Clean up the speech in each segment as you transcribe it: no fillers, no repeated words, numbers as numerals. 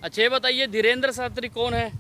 अच्छा ये बताइए, धीरेन्द्र शास्त्री कौन है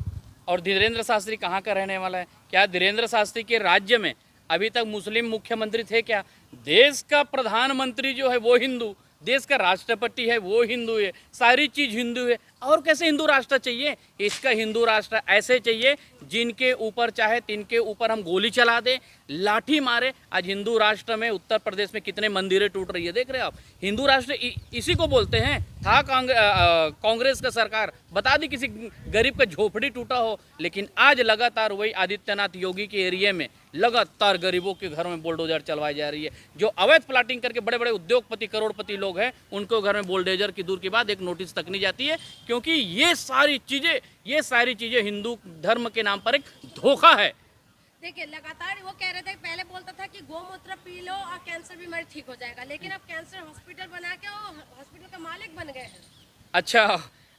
और धीरेन्द्र शास्त्री कहाँ का रहने वाला है? क्या धीरेन्द्र शास्त्री के राज्य में अभी तक मुस्लिम मुख्यमंत्री थे क्या? देश का प्रधानमंत्री जो है वो हिंदू, देश का राष्ट्रपति है वो हिंदू है, सारी चीज़ हिंदू है। और कैसे हिंदू राष्ट्र चाहिए? इसका हिंदू राष्ट्र ऐसे चाहिए जिनके ऊपर चाहे तिनके ऊपर हम गोली चला दें, लाठी मारे। आज हिंदू राष्ट्र में उत्तर प्रदेश में कितने मंदिरें टूट रही है, देख रहे हैं आप। हिंदू राष्ट्र इसी को बोलते हैं। था कांग्रेस का सरकार, बता दी किसी गरीब का झोपड़ी टूटा हो, लेकिन आज लगातार वही आदित्यनाथ योगी के एरिया में लगातार गरीबों के घर में बुलडोजर चलवाई जा रही है। जो अवैध प्लाटिंग करके बड़े बड़े उद्योगपति करोड़पति लोग हैं, उनको घर में बुलडोजर की दूर की बात एक नोटिस तक नहीं जाती है, क्योंकि ये सारी चीजें हिंदू धर्म के नाम पर एक धोखा है। देखिए, लगातार वो कह रहे थे, पहले बोलता था कि गोमूत्र पी लो और कैंसर बीमारी ठीक हो जाएगा, लेकिन अब कैंसर हॉस्पिटल बना के वो हॉस्पिटल का मालिक बन गए हैं। अच्छा,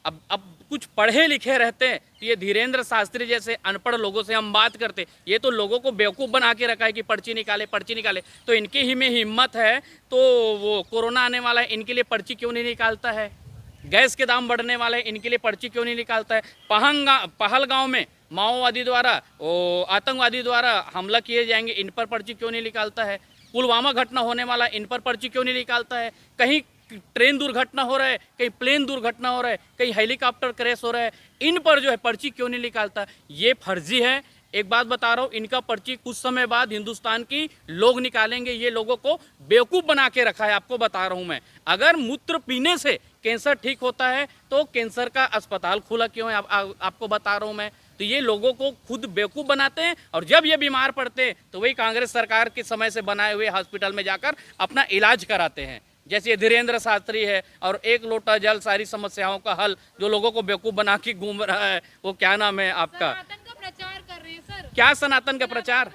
अब कुछ पढ़े लिखे रहते हैं तो ये धीरेन्द्र शास्त्री जैसे अनपढ़ लोगों से हम बात करते, ये तो लोगों को बेवकूफ़ बना के रखा है कि पर्ची निकाले। तो इनकी ही में हिम्मत है तो वो कोरोना आने वाला है, इनके लिए पर्ची क्यों नहीं निकालता है? गैस के दाम बढ़ने वाले, इनके लिए पर्ची क्यों नहीं निकालता है? पहलगांव में माओवादी द्वारा आतंकवादी द्वारा हमला किए जाएंगे, इन पर पर्ची क्यों नहीं निकालता है? पुलवामा घटना होने वाला, इन पर पर्ची क्यों नहीं निकालता है? कहीं ट्रेन दुर्घटना हो रहा है, कहीं प्लेन दुर्घटना हो रहा है, कहीं हेलीकॉप्टर क्रैश हो रहा है, इन पर जो है पर्ची क्यों नहीं निकालता? ये फर्जी है। एक बात बता रहा हूँ, इनका पर्ची कुछ समय बाद हिंदुस्तान की लोग निकालेंगे। ये लोगों को बेवकूफ़ बना के रखा है, आपको बता रहा हूँ मैं। अगर मूत्र पीने से कैंसर ठीक होता है तो कैंसर का अस्पताल खुला क्यों है? आपको बता रहा हूँ मैं। तो ये लोगों को खुद बेवकूफ़ बनाते हैं, और जब ये बीमार पड़ते हैं तो वही कांग्रेस सरकार के समय से बनाए हुए हॉस्पिटल में जाकर अपना इलाज कराते हैं। जैसे धीरेन्द्र शास्त्री है, और एक लोटा जल सारी समस्याओं का हल, जो लोगों को बेवकूफ़ बना के घूम रहा है, वो क्या नाम है आपका? सनातन का प्रचार कर रहे हैं सर। क्या सनातन का प्रचार?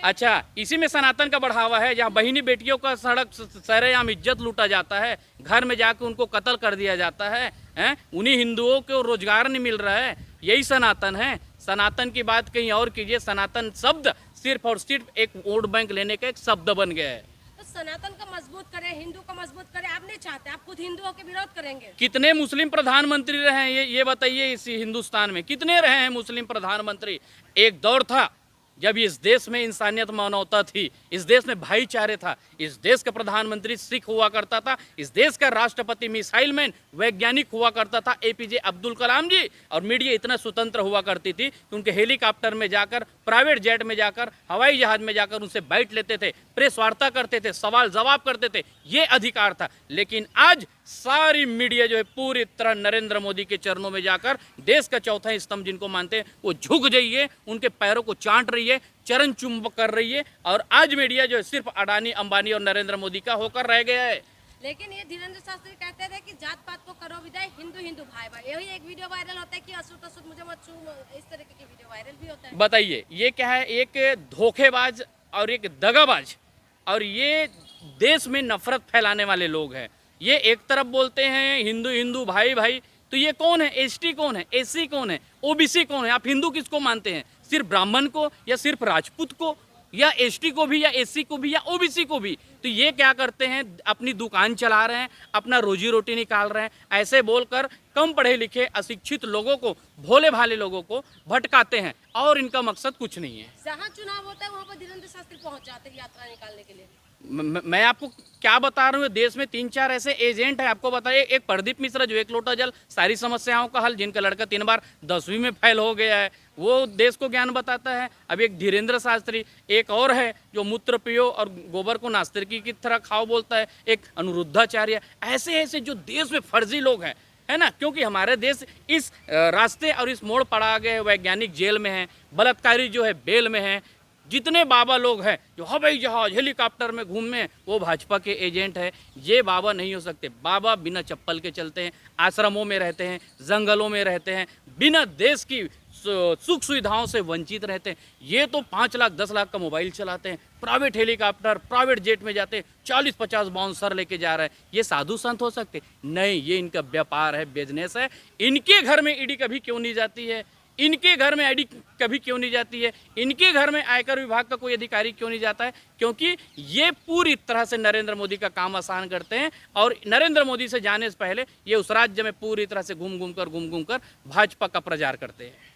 अच्छा, इसी में सनातन का बढ़ावा है, जहाँ बहनी बेटियों का सरेआम इज्जत लूटा जाता है, घर में जाकर उनको कत्ल कर दिया जाता है, उन्हीं हिंदुओं को रोजगार नहीं मिल रहा है। यही सनातन है। सनातन की बात कहीं और कीजिए। सनातन शब्द सिर्फ और सिर्फ एक वोट बैंक लेने का एक शब्द बन गया है। तो सनातन का मजबूत करें, हिंदू का मजबूत करें, आप नहीं चाहते? आप खुद हिंदुओं के विरोध करेंगे? कितने मुस्लिम प्रधानमंत्री रहे हैं ये बताइए? इस हिंदुस्तान में कितने रहे हैं मुस्लिम प्रधानमंत्री? एक दौर था जब इस देश में इंसानियत मानवता थी, इस देश में भाईचारे था, इस देश का प्रधानमंत्री सिख हुआ करता था, इस देश का राष्ट्रपति मिसाइल मैन वैज्ञानिक हुआ करता था एपीजे अब्दुल कलाम जी, और मीडिया इतना स्वतंत्र हुआ करती थी कि उनके हेलीकॉप्टर में जाकर, प्राइवेट जेट में जाकर, हवाई जहाज में जाकर उनसे बैठ लेते थे, प्रेस वार्ता करते थे, सवाल जवाब करते थे, ये अधिकार था। लेकिन आज सारी मीडिया जो है पूरी तरह नरेंद्र मोदी के चरणों में जाकर, देश का चौथा स्तंभ जिनको मानते हैं वो झुक जाइए, उनके पैरों को चाट रही है, चरण चुंबक कर रही है, और आज मीडिया जो है सिर्फ अडानी, अंबानी और नरेंद्र मोदी का होकर रह गया है। लेकिन ये धीरेन्द्र शास्त्री कहते थे कि जात पात को करो विदाई, हिंदू हिंदू भाई भाई। यही एक वीडियो वायरल होता है कि असूत असूत मुझे मत छू, इस तरीके की वीडियो वायरल भी होता है। बताइए ये क्या है? एक धोखेबाज और एक दगाबाज, और ये देश में नफरत फैलाने वाले लोग हैं। ये एक तरफ बोलते हैं हिंदू हिंदू भाई भाई, तो ये कौन है? एसटी कौन है? एससी कौन है? ओबीसी कौन है? आप हिंदू किसको मानते हैं? सिर्फ ब्राह्मण को, या सिर्फ राजपूत को, या एसटी को भी, या एससी को भी, या ओबीसी को भी? तो ये क्या करते हैं? अपनी दुकान चला रहे हैं, अपना रोजी रोटी निकाल रहे हैं, ऐसे बोलकर कम पढ़े लिखे अशिक्षित लोगों को, भोले भाले लोगों को भटकाते हैं, और इनका मकसद कुछ नहीं है। जहाँ चुनाव होता है वहाँ पर धीरेन्द्र शास्त्री पहुँच जाते हैं यात्रा निकालने के लिए। मैं आपको क्या बता रहा हूँ, देश में 3-4 ऐसे एजेंट हैं। आपको बताइए, एक प्रदीप मिश्रा जो एक लोटा जल सारी समस्याओं का हल, जिनका लड़का 3 बार 10वीं में फेल हो गया है, वो देश को ज्ञान बताता है। अब एक धीरेन्द्र शास्त्री, एक और है जो मूत्र पियो और गोबर को नास्तिक की तरह खाओ बोलता है, एक अनिरुद्धाचार्य। ऐसे ऐसे जो देश में फर्जी लोग हैं, है ना, क्योंकि हमारे देश इस रास्ते और इस मोड़ पड़ा गए, वैज्ञानिक जेल में हैं, बलात्कारी जो है बेल में हैं, जितने बाबा लोग हैं जो हवाई जहाज हेलीकॉप्टर में घूमे, वो भाजपा के एजेंट है। ये बाबा नहीं हो सकते। बाबा बिना चप्पल के चलते हैं, आश्रमों में रहते हैं, जंगलों में रहते हैं, बिना देश की सुख सुविधाओं से वंचित रहते हैं। ये तो 5 लाख 10 लाख का मोबाइल चलाते हैं, प्राइवेट हेलीकॉप्टर, प्राइवेट जेट में जाते हैं, 40-50 बाउंसर लेके जा रहे हैं। ये साधु संत हो सकते? नहीं, ये इनका व्यापार है, बिजनेस है। इनके घर में ईडी कभी क्यों नहीं जाती है? इनके घर में आईडी कभी क्यों नहीं जाती है, इनके घर में आयकर विभाग का कोई अधिकारी क्यों नहीं जाता है? क्योंकि ये पूरी तरह से नरेंद्र मोदी का काम आसान करते हैं और नरेंद्र मोदी से जाने से पहले ये उस राज्य में पूरी तरह से घूम घूम कर भाजपा का प्रचार करते हैं।